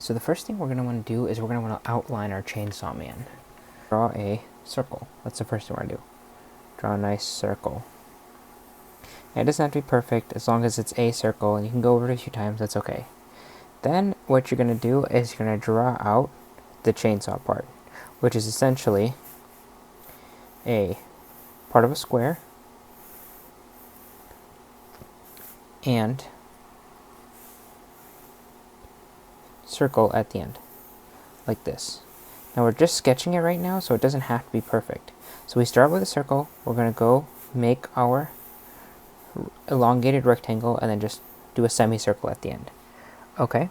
So the first thing we're going to want to do is we're going to want to outline our chainsaw man. Draw a circle. That's the first thing we're going to do. Draw a nice circle. And it doesn't have to be perfect, as long as it's a circle, and you can go over it a few times, that's okay. Then what you're going to do is you're going to draw out the chainsaw part, which is essentially a part of a square and circle at the end, like this. Now we're just sketching it right now, so it doesn't have to be perfect. So we start with a circle, we're going to go make our elongated rectangle, and then just do a semicircle at the end. Okay?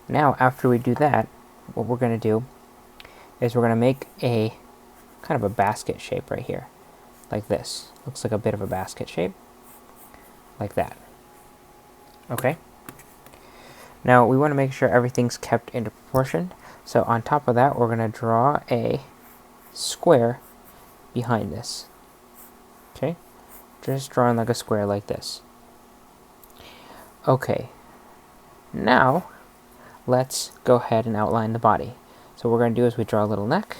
Now, after we do that, what we're going to do is we're going to make a kind of a basket shape right here, like this. Looks like a bit of a basket shape, like that. Okay? Now, we want to make sure everything's kept into proportion, so on top of that, we're going to draw a square behind this. Okay? Just drawing like a square like this. Okay. Now, let's go ahead and outline the body. So what we're going to do is we draw a little neck.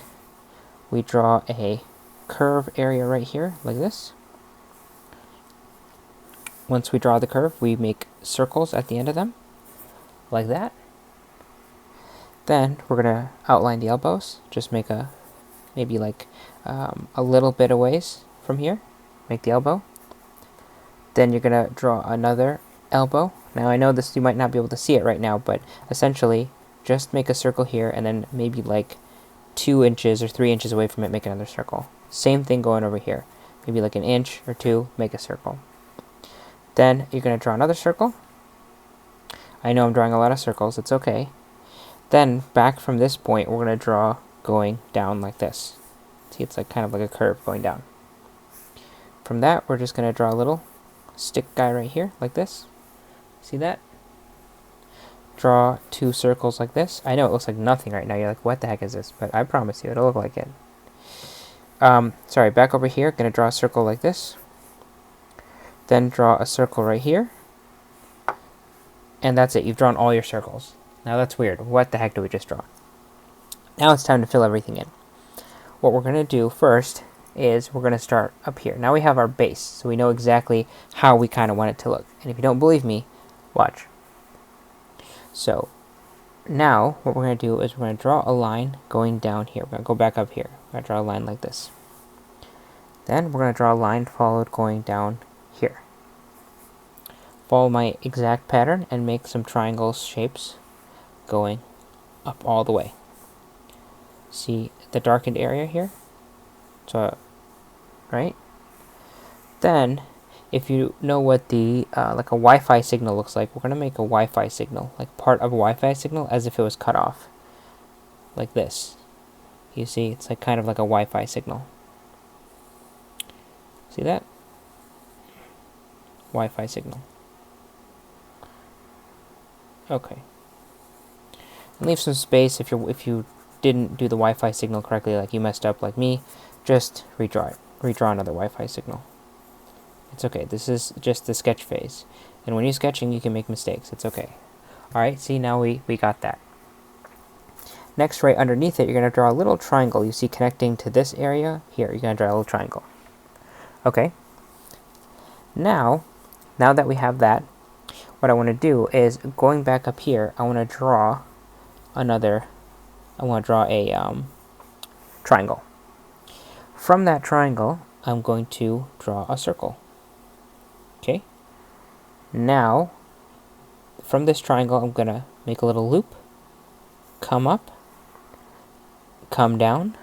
We draw a curve area right here, like this. Once we draw the curve, we make circles at the end of them, like that. Then we're going to outline the elbows. Just make a, maybe like a little bit of ways from here. Make the elbow. Then you're going to draw another elbow. Now I know this, you might not be able to see it right now, but essentially just make a circle here, and then maybe like 2 inches or 3 inches away from it, make another circle. Same thing going over here. Maybe like 1 inch or 2, make a circle. Then you're going to draw another circle. I know I'm drawing a lot of circles, it's okay. Then back from this point, we're going to draw going down like this. See, it's like kind of like a curve going down. From that, we're just going to draw a little stick guy right here, like this. See that? Draw 2 circles like this. I know it looks like nothing right now. You're like, what the heck is this? But I promise you, it'll look like it. Sorry, back over here, gonna draw a circle like this. Then draw a circle right here. And that's it. You've drawn all your circles. Now that's weird. What the heck do we just draw? Now it's time to fill everything in. What we're gonna do first is we're gonna start up here. Now we have our base, so we know exactly how we kind of want it to look. And if you don't believe me, watch. So now what we're going to do is we're going to draw a line going down here. We're going to go back up here. We're going to draw a line like this. Then we're going to draw a line followed going down here. Follow my exact pattern and make some triangle shapes going up all the way. See the darkened area here? So, right? Then, if you know what the like a Wi-Fi signal looks like, we're going to make a Wi-Fi signal, like part of a Wi-Fi signal, as if it was cut off. Like this. You see, it's like kind of like a Wi-Fi signal. See that? Wi-Fi signal. Okay. And leave some space if you didn't do the Wi-Fi signal correctly, like you messed up like me, just redraw it. Redraw another Wi-Fi signal. It's okay, this is just the sketch phase. And when you're sketching, you can make mistakes. It's okay. Alright, see, now we got that. Next, right underneath it, you're going to draw a little triangle. You see connecting to this area? Here, you're going to draw a little triangle. Okay. Now that we have that, what I want to do is, going back up here, I want to draw a triangle. From that triangle, I'm going to draw a circle. Okay. Now, from this triangle, I'm going to make a little loop, come up, come down,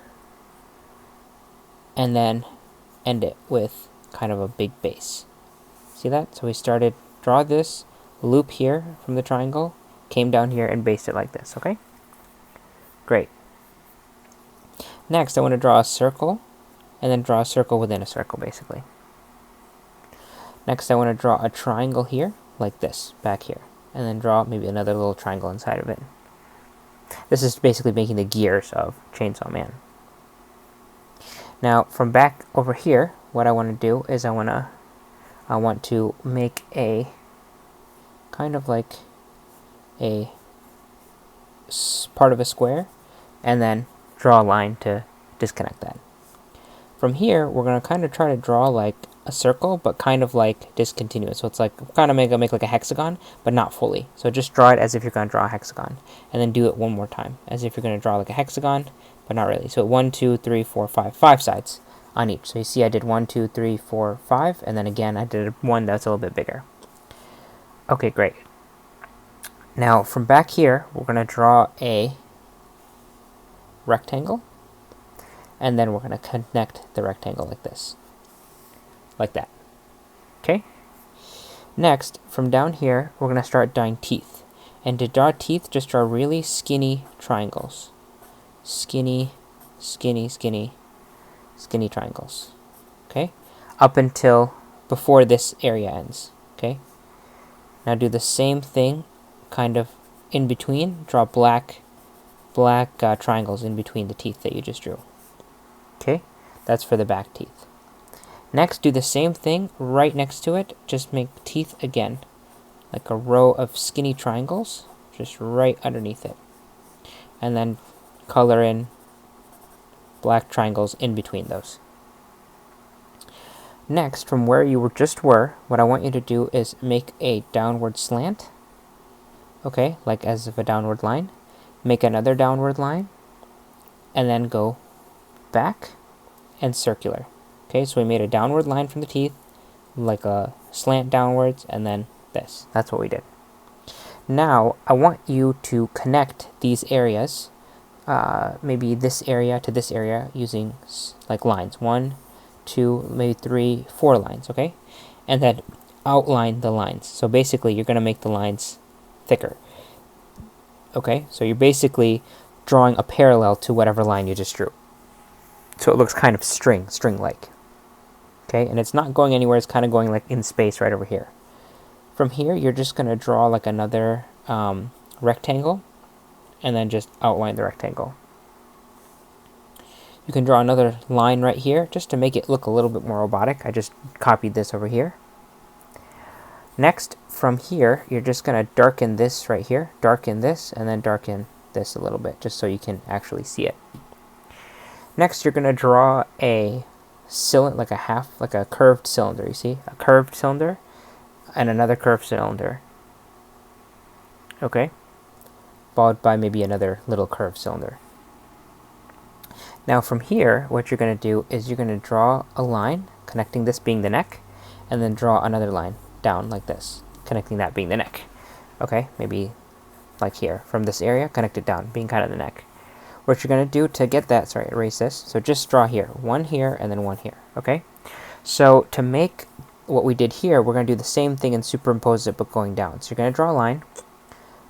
and then end it with kind of a big base. See that? So we started, draw this loop here from the triangle, came down here and based it like this, okay? Great. Next, I want to draw a circle, and then draw a circle within a circle, basically. Next, I want to draw a triangle here, like this, back here. And then draw maybe another little triangle inside of it. This is basically making the gears of Chainsaw Man. Now, from back over here, what I want to do is I want to make a kind of like a part of a square, and then draw a line to disconnect that. From here, we're going to kind of try to draw like a circle, but kind of like discontinuous. So it's like kind of make like a hexagon, but not fully. So just draw it as if you're going to draw a hexagon, and then do it one more time as if you're going to draw like a hexagon, but not really. So 1, 2, 3, 4, 5, 5 sides on each. So you see I did 1, 2, 3, 4, 5, and then again I did one that's a little bit bigger. Okay, great. Now from back here, we're going to draw a rectangle, and then we're going to connect the rectangle like this, like that. Okay? Next, from down here, we're going to start drawing teeth. And to draw teeth, just draw really skinny triangles. Skinny, skinny, skinny, skinny triangles. Okay? Up until before this area ends. Okay? Now do the same thing, kind of in between. Draw black triangles in between the teeth that you just drew. Okay? That's for the back teeth. Next, do the same thing right next to it. Just make teeth again. Like a row of skinny triangles, just right underneath it. And then color in black triangles in between those. Next, from where you were, what I want you to do is make a downward slant. Okay, like as if a downward line. Make another downward line, and then go back and circular. Okay, so we made a downward line from the teeth, like a slant downwards, and then this. That's what we did. Now, I want you to connect these areas, maybe this area to this area, using like lines. 1, 2, maybe 3, 4 lines, okay? And then outline the lines. So basically, you're going to make the lines thicker. Okay, so you're basically drawing a parallel to whatever line you just drew. So it looks kind of string-like. Okay, and it's not going anywhere, it's kind of going like in space right over here. From here, you're just going to draw like another rectangle, and then just outline the rectangle. You can draw another line right here, just to make it look a little bit more robotic. I just copied this over here. Next, from here, you're just going to darken this right here, darken this, and then darken this a little bit, just so you can actually see it. Next, you're going to draw a cylinder, like a curved cylinder, you see? A curved cylinder, and another curved cylinder. Okay? Followed by maybe another little curved cylinder. Now from here, what you're going to do is you're going to draw a line, connecting this being the neck, and then draw another line down like this, connecting that being the neck. Okay, maybe like here, from this area, connect it down, being kind of the neck. What you're going to do to get that, sorry, erase this, so just draw here, one here, and then one here, okay? So to make what we did here, we're going to do the same thing and superimpose it, but going down. So you're going to draw a line,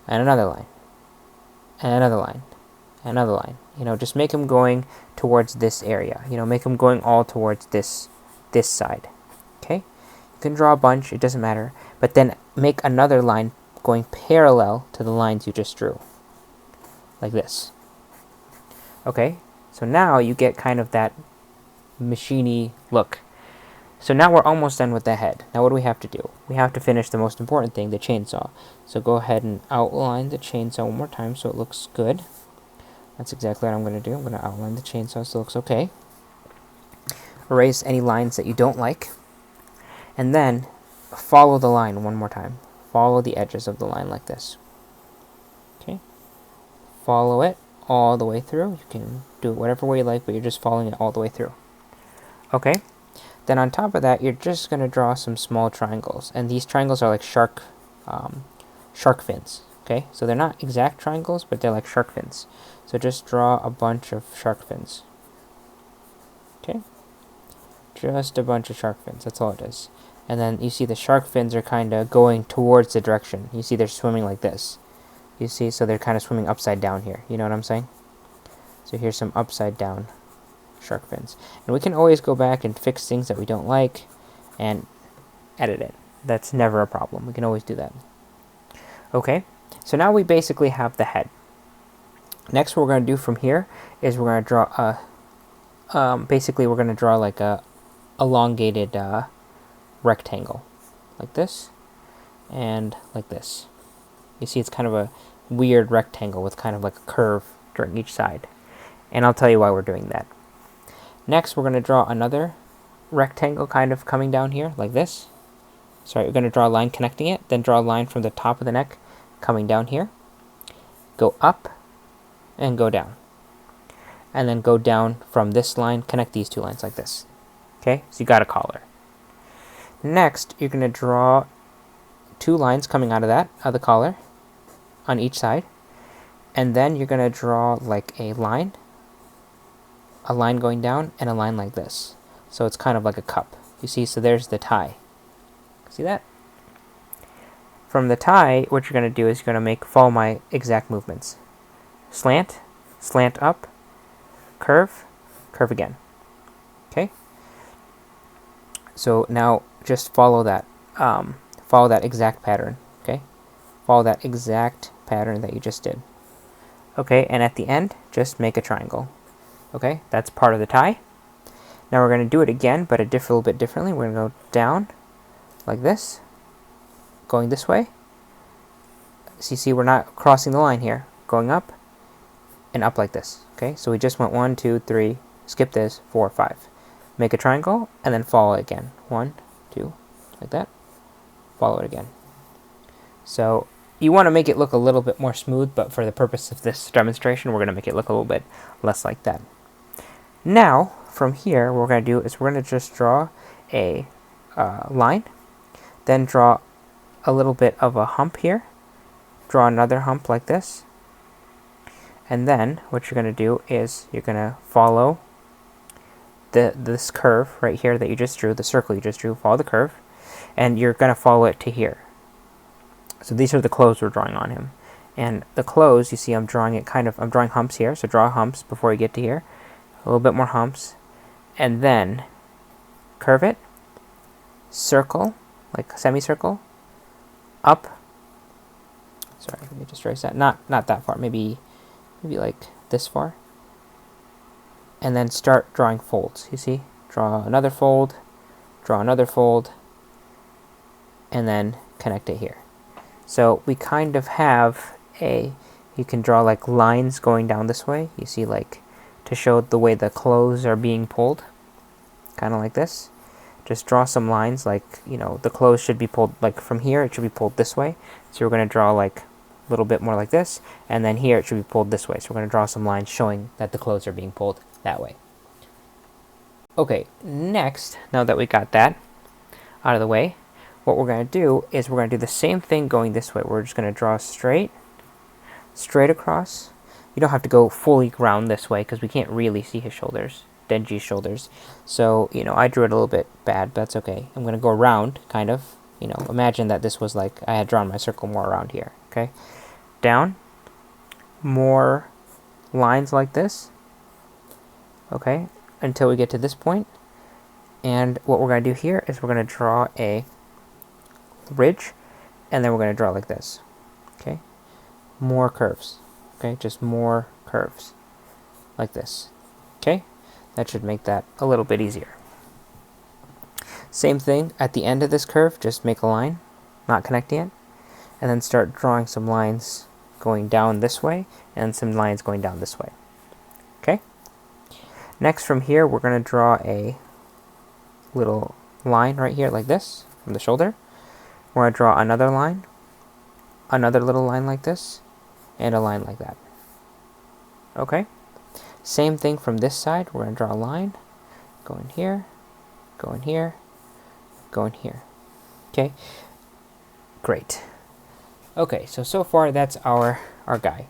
and another line, and another line, and another line. You know, just make them going towards this area. You know, make them going all towards this side, okay? You can draw a bunch, it doesn't matter, but then make another line going parallel to the lines you just drew, like this. Okay, so now you get kind of that machine-y look. So now we're almost done with the head. Now what do we have to do? We have to finish the most important thing, the chainsaw. So go ahead and outline the chainsaw one more time so it looks good. That's exactly what I'm going to do. I'm going to outline the chainsaw so it looks okay. Erase any lines that you don't like. And then follow the line one more time. Follow the edges of the line like this. Okay? Follow it all the way through. You can do it whatever way you like, but you're just following it all the way through. Okay? Then on top of that, you're just going to draw some small triangles. And these triangles are like shark fins. Okay? So they're not exact triangles, but they're like shark fins. So just draw a bunch of shark fins. Okay? Just a bunch of shark fins. That's all it is. And then you see the shark fins are kind of going towards the direction. You see they're swimming like this. You see, so they're kind of swimming upside down here. You know what I'm saying? So here's some upside down shark fins. And we can always go back and fix things that we don't like and edit it. That's never a problem. We can always do that. Okay, so now we basically have the head. Next, what we're going to do from here is we're going to draw a, basically we're going to draw like a elongated rectangle, like this, and like this. You see it's kind of weird rectangle with kind of like a curve during each side. And I'll tell you why we're doing that. Next, we're going to draw another rectangle kind of coming down here like this. Sorry, we're going to draw a line connecting it, then draw a line from the top of the neck coming down here. Go up and go down. And then go down from this line, connect these two lines like this. Okay, so you got a collar. Next, you're going to draw two lines coming out of the collar on each side. And then you're going to draw like a line going down, and a line like this. So it's kind of like a cup. You see, so there's the tie. See that? From the tie, what you're going to do is you're going to follow my exact movements. Slant, slant up, curve, curve again. Okay? So now just follow that exact pattern. Okay? Follow that exact pattern that you just did. Okay, and at the end, just make a triangle. Okay, that's part of the tie. Now we're going to do it again, but a little bit differently. We're going to go down like this, going this way. So you see we're not crossing the line here. Going up and up like this. Okay, so we just went 1, 2, 3, skip this, 4, 5. Make a triangle and then follow it again. 1, 2, like that. Follow it again. So you want to make it look a little bit more smooth, but for the purpose of this demonstration, we're going to make it look a little bit less like that. Now, from here, what we're going to do is we're going to just draw a line, then draw a little bit of a hump here, draw another hump like this, and then what you're going to do is you're going to follow this curve right here that you just drew, the circle you just drew, follow the curve, and you're going to follow it to here. So these are the clothes we're drawing on him. And the clothes, you see I'm drawing humps here, so draw humps before you get to here. A little bit more humps, and then curve it, circle, like a semicircle, up. Sorry, let me just trace that. Not that far, maybe like this far. And then start drawing folds. You see? Draw another fold, and then connect it here. So we kind of have you can draw like lines going down this way. You see, like, to show the way the clothes are being pulled, kind of like this. Just draw some lines, like, you know, the clothes should be pulled, like from here, it should be pulled this way. So we're going to draw like a little bit more like this, and then here it should be pulled this way. So we're going to draw some lines showing that the clothes are being pulled that way. Okay, next, now that we got that out of the way, what we're going to do is we're going to do the same thing going this way. We're just going to draw straight across. You don't have to go fully round this way because we can't really see his shoulders, Denji's shoulders. So, you know, I drew it a little bit bad, but that's okay. I'm going to go around, kind of. You know, imagine that this was like I had drawn my circle more around here, okay? Down, more lines like this, okay, until we get to this point. And what we're going to do here is we're going to draw a ridge, and then we're going to draw like this, okay? More curves. Okay, just more curves, like this. Okay, that should make that a little bit easier. Same thing, at the end of this curve, just make a line, not connecting it, and then start drawing some lines going down this way, and some lines going down this way. Okay? Next, from here, we're going to draw a little line right here, like this, from the shoulder. We're going to draw another line, another little line like this, and a line like that. Okay? Same thing from this side. We're going to draw a line, go in here, go in here, go in here. Okay? Great. Okay, so far that's our guy.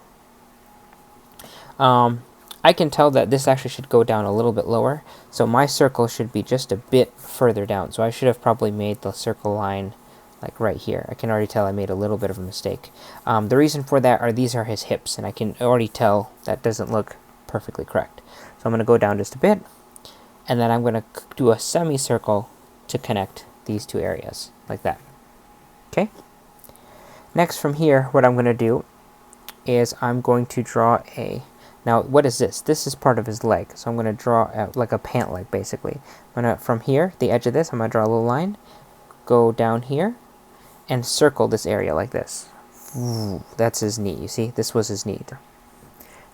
I can tell that this actually should go down a little bit lower, so my circle should be just a bit further down. So I should have probably made the circle line like right here. I can already tell I made a little bit of a mistake. The reason for that are these are his hips, and I can already tell that doesn't look perfectly correct. So I'm going to go down just a bit, and then I'm going to do a semicircle to connect these two areas, like that. Okay? Next, from here, what I'm going to do is I'm going to draw a... Now, what is this? This is part of his leg, so I'm going to draw like a pant leg, basically. I'm going to, from here, the edge of this, I'm going to draw a little line, go down here, and circle this area like this. Ooh, that's his knee. You see, this was his knee.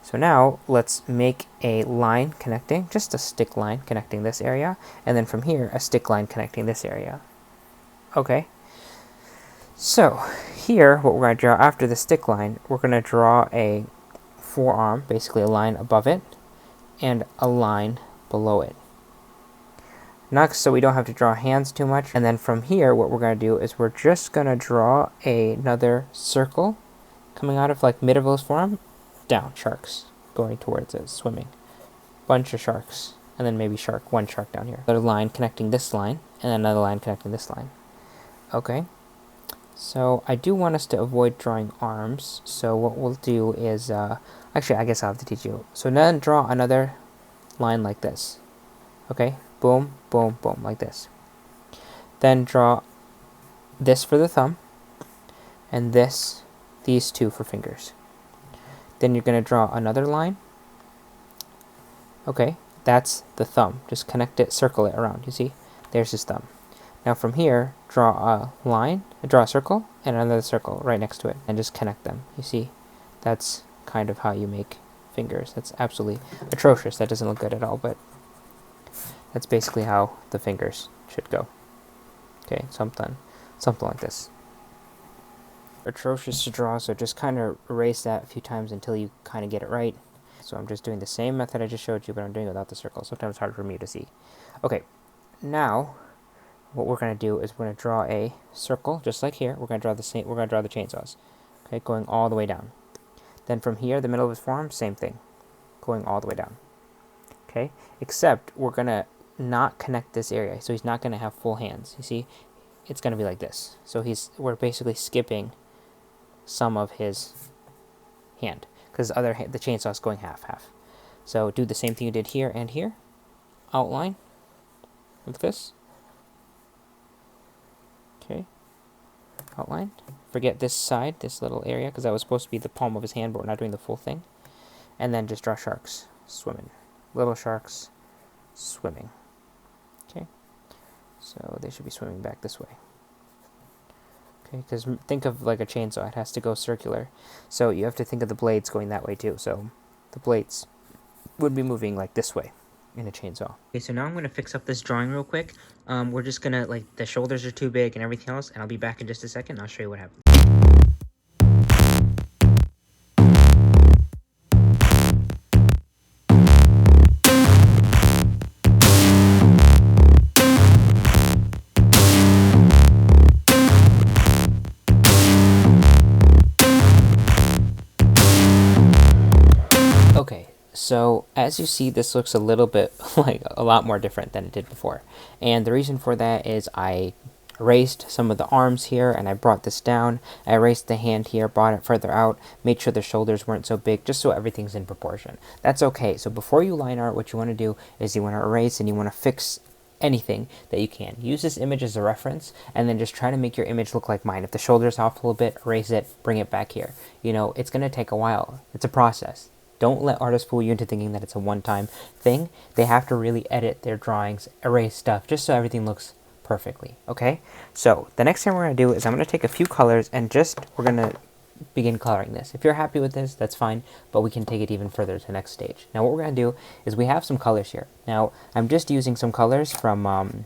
So now let's make a line connecting, just a stick line connecting this area, and then from here a stick line connecting this area. Okay. So here, what we're going to draw after the stick line, we're going to draw a forearm, basically a line above it, and a line below it. Next, so we don't have to draw hands too much. And then from here, what we're going to do is we're just going to draw another circle coming out of like mid of his forearm, down, sharks, going towards it, swimming. Bunch of sharks, and then maybe one shark down here. Another line connecting this line, and another line connecting this line. Okay. So I do want us to avoid drawing arms. So what we'll do is, actually I guess I'll have to teach you. So then draw another line like this. Okay, boom, boom, boom, like this. Then draw this for the thumb, and these two for fingers. Then you're going to draw another line. Okay, that's the thumb. Just connect it, circle it around, you see? There's his thumb. Now from here, draw a line, draw a circle, and another circle right next to it, and just connect them. You see? That's kind of how you make fingers. That's absolutely atrocious. That doesn't look good at all, but that's basically how the fingers should go. Okay, something like this. Atrocious to draw, so just kind of erase that a few times until you kind of get it right. So I'm just doing the same method I just showed you, but I'm doing it without the circle. Sometimes it's hard for me to see. Okay, now what we're going to do is we're going to draw a circle, just like here. We're going to draw the same. We're going to draw the chainsaws. Okay, going all the way down. Then from here, the middle of his forearm, same thing, going all the way down. Okay, except we're going to not connect this area, so he's not going to have full hands. You see, it's going to be like this. So we're basically skipping some of his hand because the chainsaw is going half. So do the same thing you did here and here. Outline like this. Okay, outline. Forget this side, this little area, because that was supposed to be the palm of his hand, but we're not doing the full thing. And then just draw sharks swimming. Little sharks swimming. Okay, so they should be swimming back this way. Okay, because think of like a chainsaw, it has to go circular. So you have to think of the blades going that way too. So the blades would be moving like this way in a chainsaw. Okay, so now I'm going to fix up this drawing real quick. We're just going to, like, the shoulders are too big and everything else, and I'll be back in just a second, and I'll show you what happened. Okay, so as you see, this looks a little bit like a lot more different than it did before. And the reason for that is I erased some of the arms here and I brought this down. I erased the hand here, brought it further out, made sure the shoulders weren't so big, just so everything's in proportion. That's okay. So before you line art, what you want to do is you want to erase and you want to fix anything that you can. Use this image as a reference and then just try to make your image look like mine. If the shoulder's off a little bit, erase it, bring it back here. You know, it's going to take a while. It's a process. Don't let artists fool you into thinking that it's a one-time thing. They have to really edit their drawings, erase stuff, just so everything looks perfectly, okay? So the next thing we're going to do is I'm going to take a few colors and we're going to begin coloring this. If you're happy with this, that's fine, but we can take it even further to the next stage. Now what we're going to do is we have some colors here. Now I'm just using some colors from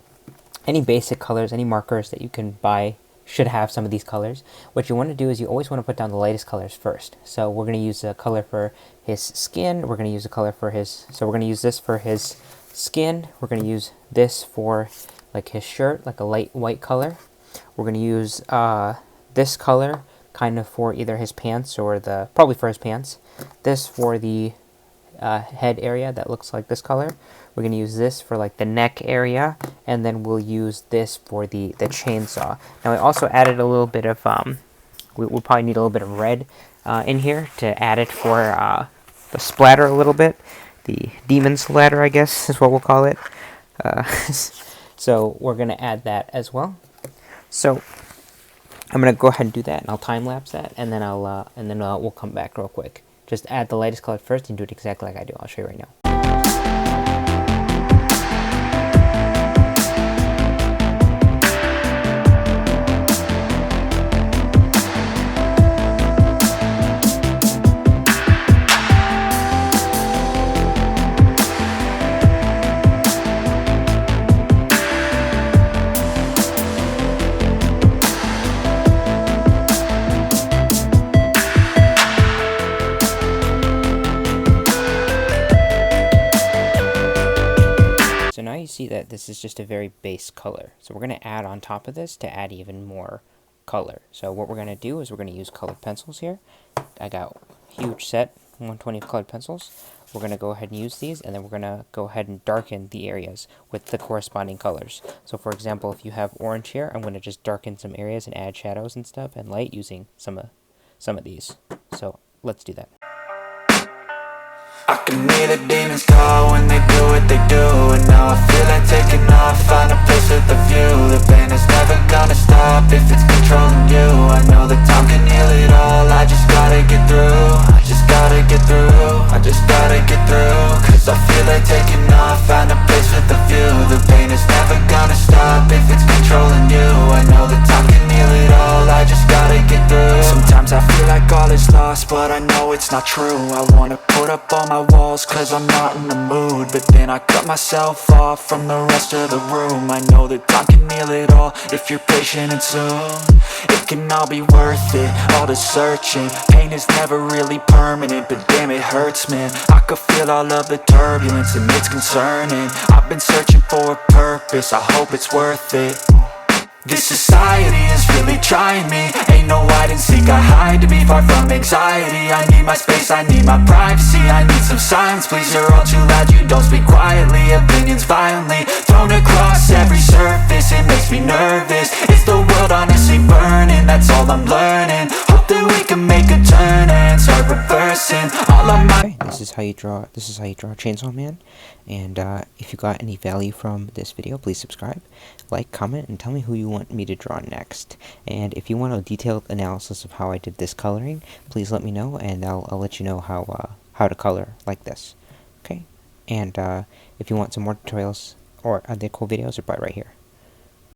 any basic colors, any markers that you can buy should have some of these colors. What you want to do is you always want to put down the lightest colors first. So we're going to use a color for his skin. We're going to use a color for so we're going to use this for his skin. We're going to use this for like his shirt, like a light white color. We're going to use this color kind of for either his pants or probably for his pants. This for the head area that looks like this color. We're going to use this for like the neck area, and then we'll use this for the chainsaw. Now I also added a little bit of, we'll probably need a little bit of red in here to add it for the splatter a little bit. The demon splatter, I guess, is what we'll call it. So we're going to add that as well. So I'm going to go ahead and do that, and I'll time-lapse that, and then we'll come back real quick. Just add the lightest color first and do it exactly like I do. I'll show you right now. see that this is just a very base color. So we're going to add on top of this to add even more color. So what we're going to do is we're going to use colored pencils here. I got a huge set, 120 colored pencils. We're going to go ahead and use these, and then we're going to go ahead and darken the areas with the corresponding colors. So for example, if you have orange here, I'm going to just darken some areas and add shadows and stuff and light using some of these. So let's do that. I can hear the demons call when they do what they do. And now I feel like taking off, find a place with a view. The pain is never gonna stop if it's controlling you. I know that time can heal it all, I just gotta get through. I just gotta get through, I just gotta get through. Cause I feel like taking off, find a place with a view. The pain is never gonna stop if it's controlling you. I know that time can heal it all, I just gotta get through. Sometimes I feel like all is lost, but I know it's not true. I wanna put up all my walls cause I'm not in the mood, but then I cut myself off from the rest of the room. I know that time can heal it all if you're patient, and soon it can all be worth it, all the searching. Pain is never really permanent, but damn it hurts, man. I could feel all of the turbulence and it's concerning. I've been searching for a purpose, I hope it's worth it. This society is really trying me. Ain't no hide and seek, I hide to be far from anxiety. I need my space, I need my privacy. I need some silence, please, you're all too loud. You don't speak quietly, opinions violently thrown across every surface. It makes me nervous, is the world honestly burning? That's all I'm learning. Hope that we can make a turn and start reversing all of my... Okay, this is how you draw Chainsaw Man. And if you got any value from this video, please subscribe, like, comment, and tell me who you want me to draw next. And if you want a detailed analysis of how I did this coloring, please let me know, and I'll let you know how to color like this. Okay? And if you want some more tutorials or other cool videos, they're right here.